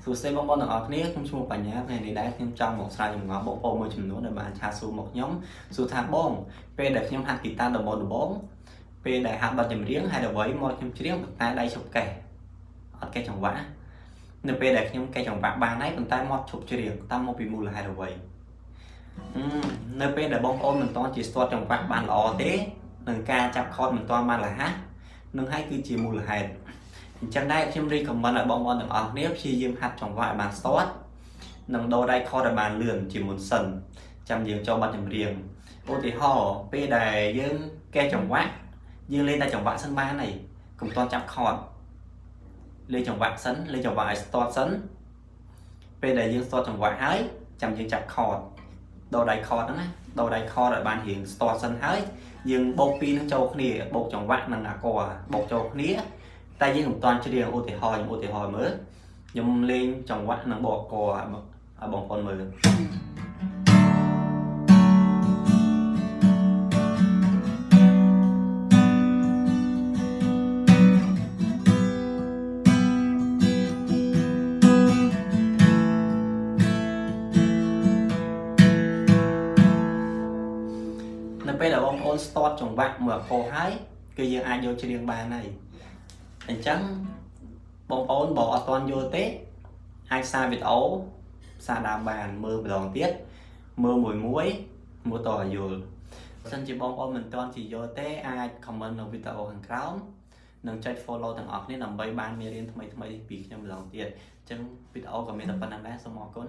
សួស្តីបងប្អូនទាំងអស់គ្នាខ្ញុំឈ្មោះបញ្ញាថ្ងៃនេះដែរខ្ញុំចង់មកស្រាវចម្ងល់បងប្អូនមួយចំនួនដែលបានឆាសួរមកខ្ញុំសួរថាបងពេលដែលខ្ញុំហាត់ហ្គីតាដំបូងពេលដែលហាត់បទចម្រៀងហើយអ្វីមកខ្ញុំច្រៀងប៉ុន្តែដៃឈប់កេះអត់កេះចង្វាក់នៅពេលដែលខ្ញុំកេះចង្វាក់បានហើយប៉ុន្តែមកឈប់ច្រៀងតាមមកពីមូលហេតុអ្វីនៅពេលដែលបងប្អូនមិនទាន់ជាស្ទាត់ចង្វាក់បានល្អទេនឹងការចាប់ខតមិនទាន់បានរហ័សនឹងហើយគឺជាមូលហេតុអញ្ចឹងដែរខ្ញុំរីកខមមិនឲ្យបងប្អូនទាំងអស់គ្នាព្យាយាមហាត់ចង្វាក់ឲ្យបានស្ទាត់និងដូរដៃខតឲ្យបានលឿនជាមុនសិនចាំយើងចូលបទចម្រៀងឧទាហរណ៍ពេលដែលយើងកេះចង្វាក់យើងលេងតែចង្វាក់សិនបានហើយកុំទាន់ចាប់ខតលេងចង្វាក់សិនលេងចង្វាក់ឲ្យស្ទាត់សិនពេលដែលយើងស្ទាត់ចង្វាក់ហើយចាំយើងចាប់ខតដូរដៃខតហ្នឹងណាដូរដៃខតឲ្យបានរៀងស្ទាត់សិនហើយយើងបូកពីរនឹងចូលគ្នាបូកចង្វាក់និងអាកបូកចូលគ្នាតែយើងមិនទាន់ច្រៀងឧទាហរណ៍មើលខ្ញុំលេងចង្វាក់និងបូកអកឲ្យបងប្អូនមើលនៅពេលដែលបងប្អូនស្ទាត់ចង្វាក់មួយអកហើយគឺយើងអាចយកច្រៀងបានហើយអញ្ចឹងបងប្អូនបើអត់ទាន់យល់ទេអាចសារវីដេអូសារដើមបានមើលម្ដងទៀតមើលមួយតឲ្យយល់សិនជាបងប្អូនមិនទាន់ជាយល់ទេអាច comment នៅវីដេអូខាងក្រោមនិងចុច follow ទាំងអស់គ្នាដើម្បីបានមេរៀនថ្មីពីខ្ញុំម្ដងទៀតអញ្ចឹងវីដេអូក៏មានតែប៉ុណ្្នឹងដែរសូមអរគុណ